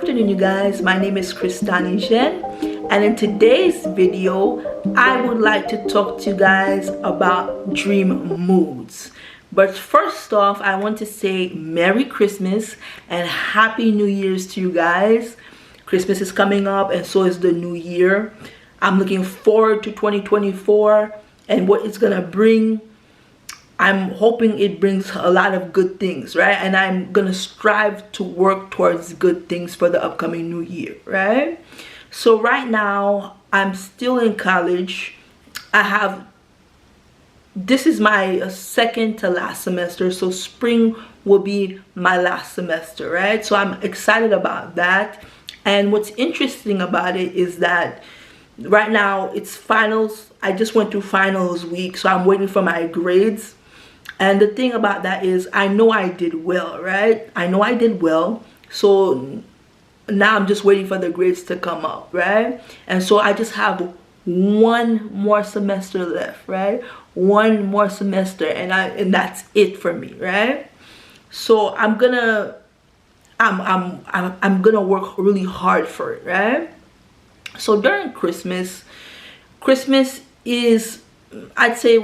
afternoon, you guys. My name is Kristani Jen, and in today's video I would like to talk to you guys about dream moods. But first off, I want to say Merry Christmas and Happy New Year's to you guys. Christmas is coming up and so is the new year. I'm looking forward to 2024 and what it's gonna bring. I'm hoping it brings a lot of good things, right? And I'm gonna strive to work towards good things for the upcoming new year, right? So right now I'm still in college. This is my second to last semester, so spring will be my last semester, right? So I'm excited about that. And what's interesting about it is that right now it's finals. I just went through finals week, so I'm waiting for my grades. And the thing about that is I know I did well, right? I know I did well. So now I'm just waiting for the grades to come up, right? And so I just have one more semester left, right? One more semester, and that's it for me, right? So I'm gonna work really hard for it, right? So during Christmas is, I'd say,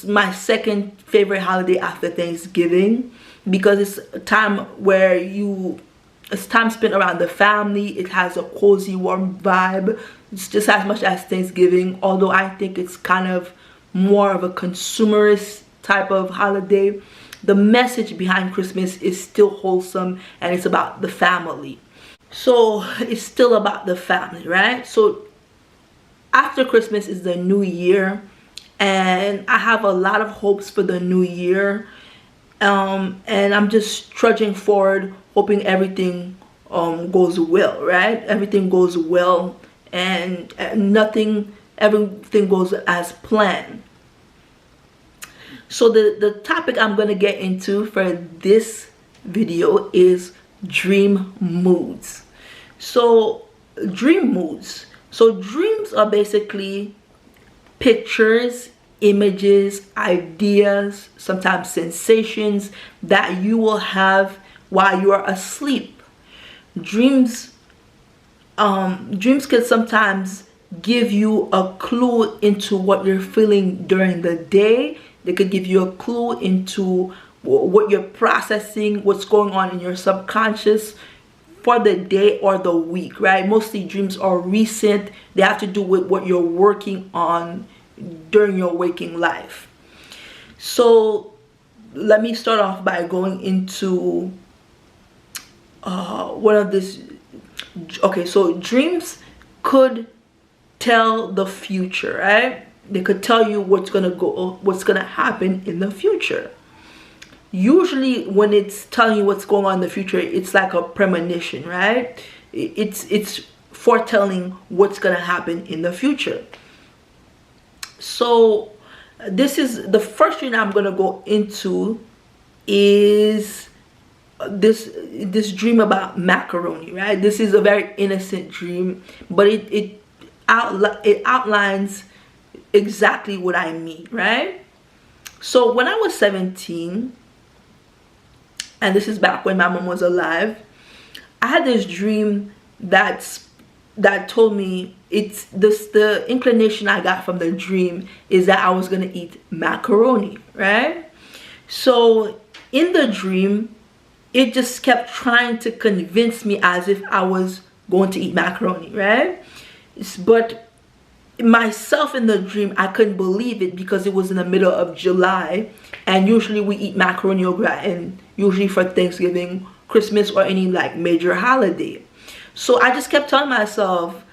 my second favorite holiday after Thanksgiving, because it's a time where it's time spent around the family. It has a cozy, warm vibe. It's just as much as Thanksgiving, although I think it's kind of more of a consumerist type of holiday. The message behind Christmas is still wholesome, and it's about the family. So it's still about the family, right? So after Christmas is the new year, and I have a lot of hopes for the new year, and I'm just trudging forward, hoping everything goes well, right? Everything goes well, and everything goes as planned. So the topic I'm going to get into for this video is dream moods. So dream moods. So dreams are basically pictures, images, ideas, sometimes sensations that you will have while you are asleep. Dreams can sometimes give you a clue into what you're feeling during the day. They could give you a clue into what you're processing, what's going on in your subconscious for the day or the week, right? Mostly dreams are recent. They have to do with what you're working on during your waking life. So let me start off by going into one of this. Okay, so dreams could tell the future, right? They could tell you what's gonna happen in the future. Usually when it's telling you what's going on in the future, it's like a premonition, right? It's foretelling what's gonna happen in the future. So this is the first dream I'm gonna go into, is this dream about macaroni, right? This is a very innocent dream, but it outlines exactly what I mean, right? So when I was 17, and this is back when my mom was alive, I had this dream that told me, the inclination I got from the dream is that I was gonna eat macaroni, right? So in the dream, it just kept trying to convince me as if I was going to eat macaroni, right? But myself in the dream, I couldn't believe it because it was in the middle of July, and usually we eat macaroni au gratin usually for Thanksgiving, Christmas, or any like major holiday. So I just kept telling myself,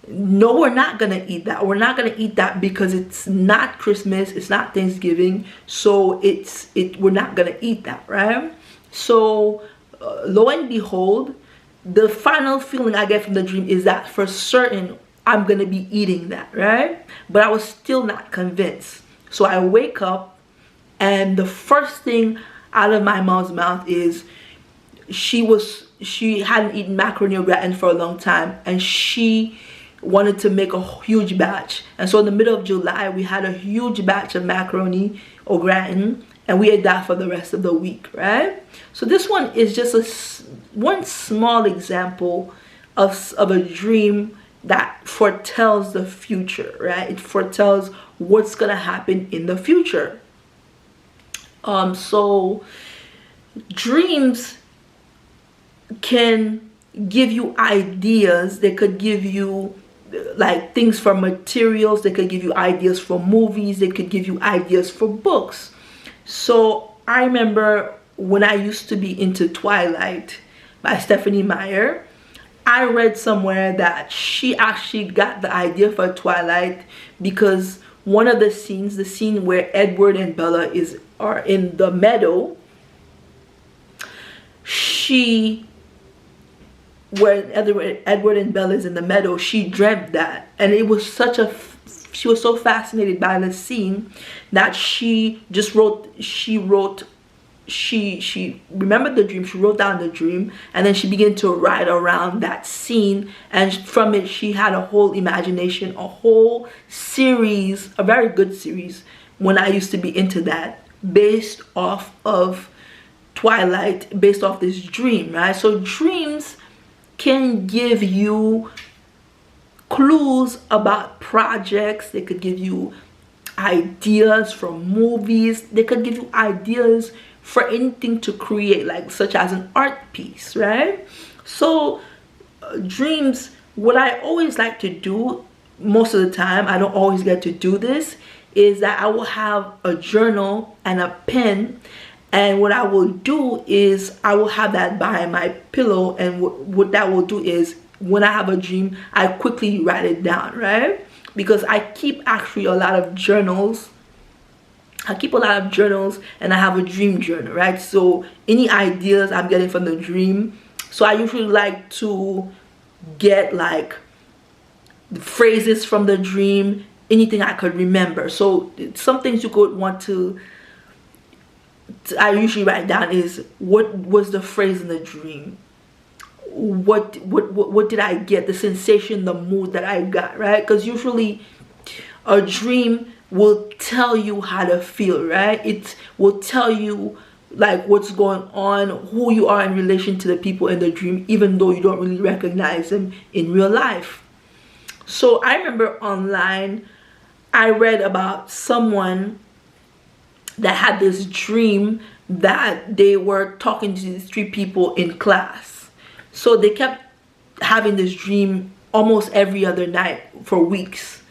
no, we're not gonna eat that. We're not gonna eat that because it's not Christmas, it's not Thanksgiving, so we're not gonna eat that, right? So lo and behold, the final feeling I get from the dream is that for certain I'm gonna be eating that, right? But I was still not convinced. So I wake up, and the first thing out of my mom's mouth is she hadn't eaten macaroni au gratin for a long time, and she wanted to make a huge batch. And so in the middle of July, we had a huge batch of macaroni au gratin, and we ate that for the rest of the week, right? So this one is just one small example of a dream that foretells the future, right? It foretells what's gonna happen in the future. So dreams can give you ideas. They could give you like things for materials. They could give you ideas for movies. They could give you ideas for books. So I remember when I used to be into Twilight by Stephenie Meyer, I read somewhere that she actually got the idea for Twilight because one of the scenes, the scene where Edward and Bella are in the meadow, when Edward and Bella is in the meadow, she dreamt that, and it was she was so fascinated by the scene that she remembered the dream, she wrote down the dream, and then she began to write around that scene, and from it she had a whole imagination, a whole series, a very good series when I used to be into that, based off of Twilight, based off this dream, right? So dreams can give you clues about projects. They could give you ideas from movies. They could give you ideas for anything to create, like such as an art piece, right? So dreams, what I always like to do most of the time, I don't always get to do this, is that I will have a journal and a pen, and what I will do is I will have that by my pillow, and what that will do is when I have a dream, I quickly write it down, right? Because I keep actually a lot of journals. I keep a lot of journals, and I have a dream journal, right? So any ideas I'm getting from the dream, so I usually like to get like the phrases from the dream, anything I could remember. So some things you could want to I usually write down is, what was the phrase in the dream? What did I get? The sensation, the mood that I got, right? Because usually a dream will tell you how to feel, right? It will tell you like what's going on, who you are in relation to the people in the dream, even though you don't really recognize them in real life. So I remember online, I read about someone that had this dream that they were talking to these three people in class. So they kept having this dream almost every other night for weeks.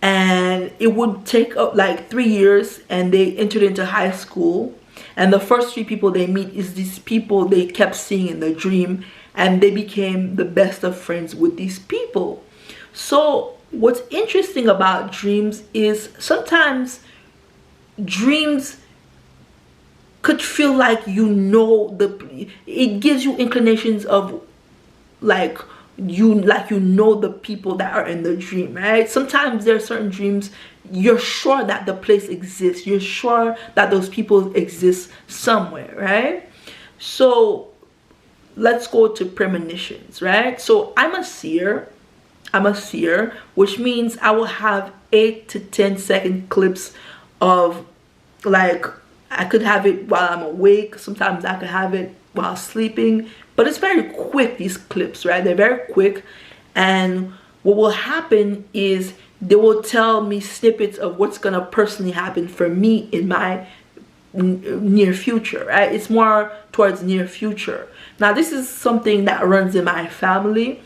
And it would take up like 3 years, and they entered into high school. And the first three people they meet is these people they kept seeing in the dream, and they became the best of friends with these people. So what's interesting about dreams is sometimes dreams could feel like it gives you inclinations of like you know the people that are in the dream, right? Sometimes there are certain dreams you're sure that the place exists, you're sure that those people exist somewhere, right? So let's go to premonitions, right? So I'm a seer, which means I will have 8 to 10 second clips of, like, I could have it while I'm awake, sometimes I could have it while sleeping, but it's very quick, these clips, right? They're very quick, and what will happen is they will tell me snippets of what's gonna personally happen for me in my near future, right? It's more towards near future. Now this is something that runs in my family.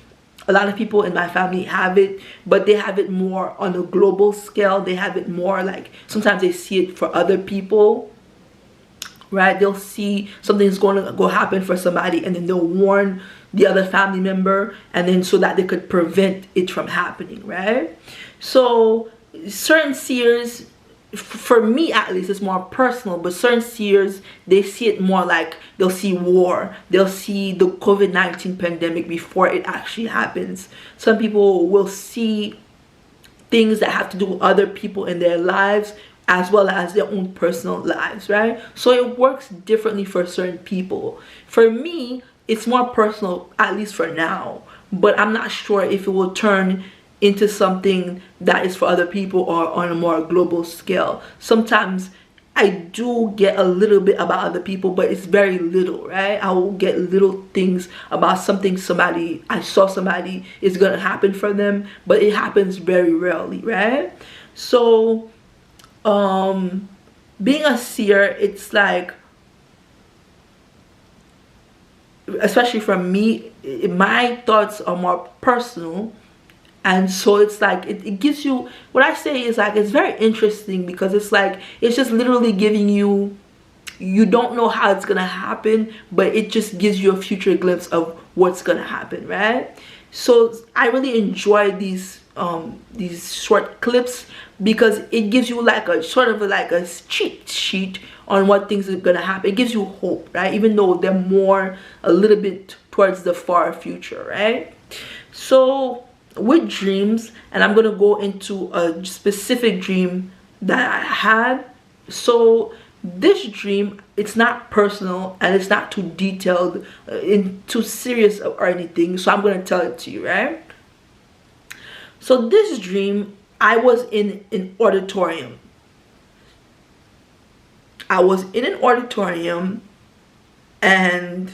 A lot of people in my family have it, but they have it more on a global scale. They have it more like, sometimes they see it for other people, right? They'll see something's going to go happen for somebody, and then they'll warn the other family member, and then so that they could prevent it from happening, right? So certain seers, for me at least, it's more personal, but certain seers, they see it more like they'll see war, they'll see the COVID-19 pandemic before it actually happens. Some people will see things that have to do with other people in their lives as well as their own personal lives, right? So it works differently for certain people. For me, it's more personal, at least for now, but I'm not sure if it will turn into something that is for other people or on a more global scale. Sometimes I do get a little bit about other people, but it's very little, right? I will get little things about something I saw somebody is gonna happen for them, but it happens very rarely, right? So being a seer, it's like, especially for me, my thoughts are more personal. And so it's like it gives you, what I say is like, it's very interesting, because it's like, it's just literally giving you, you don't know how it's gonna happen, but it just gives you a future glimpse of what's gonna happen, right? So I really enjoy these short clips, because it gives you like a sort of like a cheat sheet on what things are gonna happen. It gives you hope, right? Even though they're more a little bit towards the far future, right? So with dreams, and I'm gonna go into a specific dream that I had. So this dream, it's not personal and it's not too detailed, too serious or anything, so I'm gonna tell it to you, right? So this dream, I was in an auditorium. I was in an auditorium, and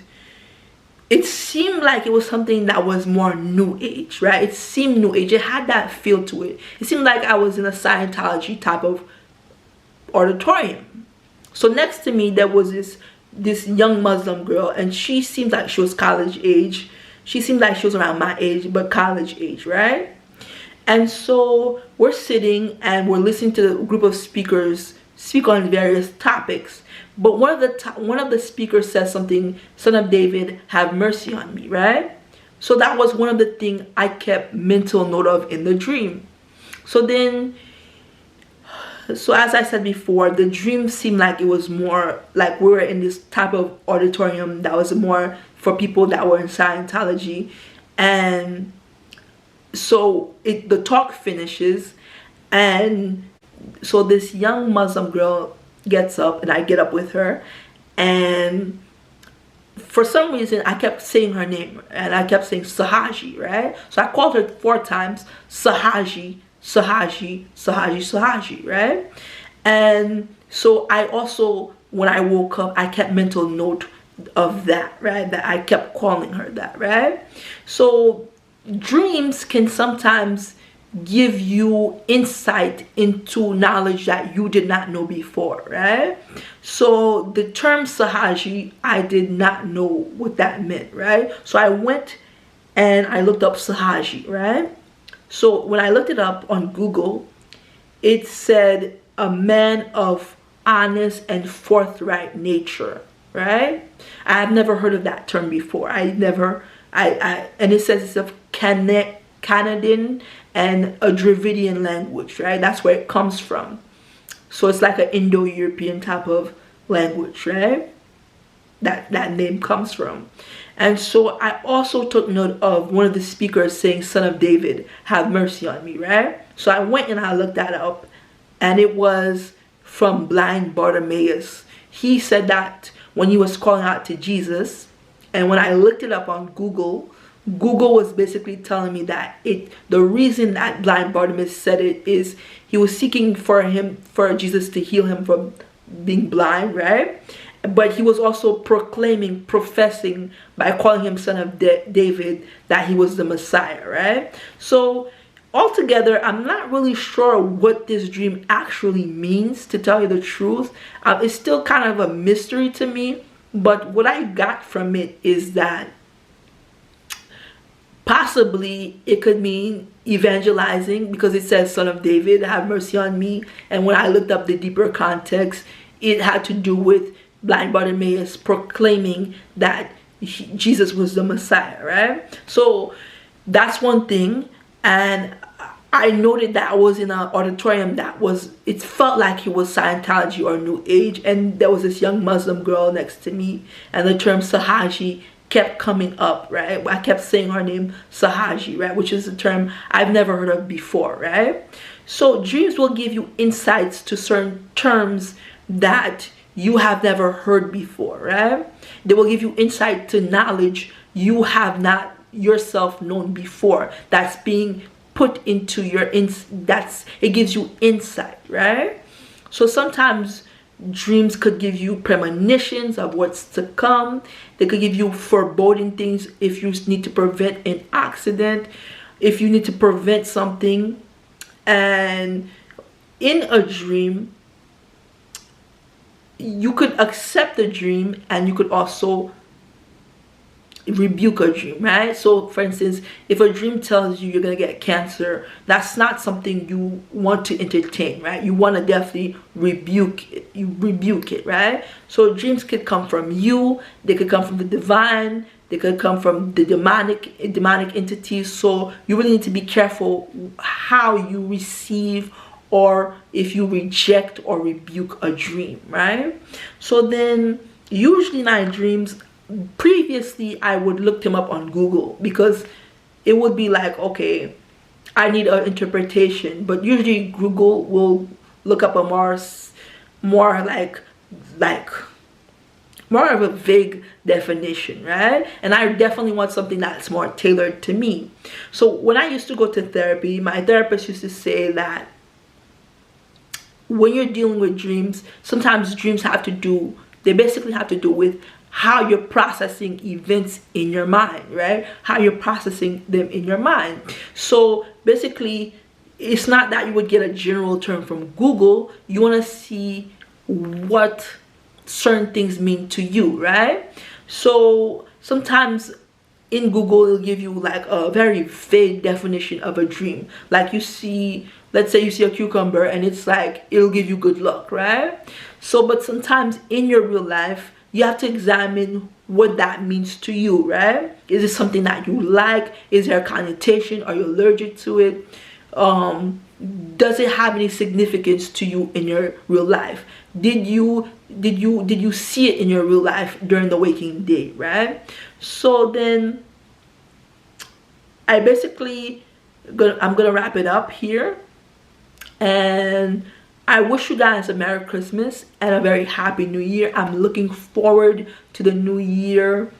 it seemed like it was something that was more new age, right? It seemed new age. It had that feel to it. It seemed like I was in a Scientology type of auditorium. So next to me, there was this young Muslim girl, and she seemed like she was college age. She seemed like she was around my age, but college age, right? And so we're sitting and we're listening to a group of speakers speak on various topics. But one of the speakers says something, "Son of David, have mercy on me," right? So that was one of the things I kept mental note of in the dream. So as I said before, the dream seemed like it was more like we were in this type of auditorium that was more for people that were in Scientology. And so the talk finishes, and so this young Muslim girl gets up, and I get up with her, and for some reason I kept saying her name, and I kept saying Sahaji, right? So I called her 4 times, Sahaji, Sahaji, Sahaji, Sahaji, right? And so I also, when I woke up, I kept mental note of that, right? That I kept calling her that, right? So dreams can sometimes give you insight into knowledge that you did not know before, right? So the term Sahaji, I did not know what that meant, right? So I went and I looked up Sahaji, right? So when I looked it up on Google, it said a man of honest and forthright nature, right? I have never heard of that term before. And it says it's of Canadian and a Dravidian language, right? That's where it comes from. So it's like an Indo-European type of language, right? That name comes from. And so I also took note of one of the speakers saying, "Son of David, have mercy on me," right? So I went and I looked that up, and it was from blind Bartimaeus. He said that when he was calling out to Jesus, and when I looked it up on Google was basically telling me that the reason that blind Bartimaeus said it is he was seeking for Jesus to heal him from being blind, right? But he was also professing by calling him son of David that he was the Messiah, right? So altogether, I'm not really sure what this dream actually means, to tell you the truth. It's still kind of a mystery to me, but what I got from it is that possibly it could mean evangelizing, because it says, "Son of David, have mercy on me." And when I looked up the deeper context, it had to do with blind Bartimaeus proclaiming that Jesus was the Messiah, right? So that's one thing. And I noted that I was in an auditorium it felt like it was Scientology or New Age, and there was this young Muslim girl next to me, and the term Sahaji kept coming up, right? I kept saying her name, Sahaji, right? Which is a term I've never heard of before, right? So dreams will give you insights to certain terms that you have never heard before, right? They will give you insight to knowledge you have not yourself known before, that's being put into it gives you insight, right? So sometimes Dreams could give you premonitions of what's to come. They could give you foreboding things if you need to prevent an accident, if you need to prevent something. And in a dream, you could accept the dream, and you could also rebuke a dream, right? So for instance, if a dream tells you you're gonna get cancer, that's not something you want to entertain, right? You want to definitely rebuke it. You rebuke it, right? So dreams could come from you, they could come from the divine, they could come from the demonic entities. So you really need to be careful how you receive, or if you reject or rebuke a dream, right? So then usually my dreams, previously I would look them up on Google, because it would be like, okay, I need an interpretation, but usually Google will look up a more like more of a vague definition, right? And I definitely want something that's more tailored to me. So when I used to go to therapy, my therapist used to say that when you're dealing with dreams, sometimes dreams they basically have to do with how you're processing events in your mind, right? How you're processing them in your mind. So basically, it's not that you would get a general term from Google. You want to see what certain things mean to you, right? So sometimes in Google, it'll give you like a very vague definition of a dream. Like let's say you see a cucumber, and it's like, it'll give you good luck, right? So, but sometimes in your real life, you have to examine what that means to you, right? Is it something that you like? Is there a connotation? Are you allergic to it? Does it have any significance to you in your real life? Did you see it in your real life during the waking day, right? So then I'm gonna wrap it up here, and I wish you guys a Merry Christmas and a very Happy New Year. I'm looking forward to the new year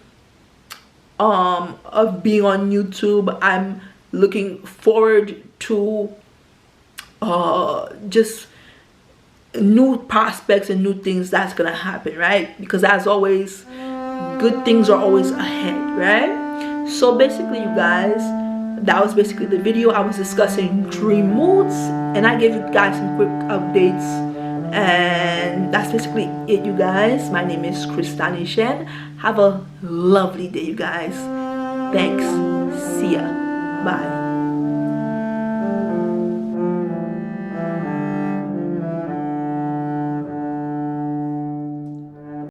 of being on YouTube. I'm looking forward to just new prospects and new things that's gonna happen, right? Because as always, good things are always ahead, right? So basically, you guys, that was basically the video. I was discussing dream moods, and I gave you guys some quick updates, and that's basically it, you guys. My name is Kristani Shen. Have a lovely day, you guys. Thanks. See ya. Bye.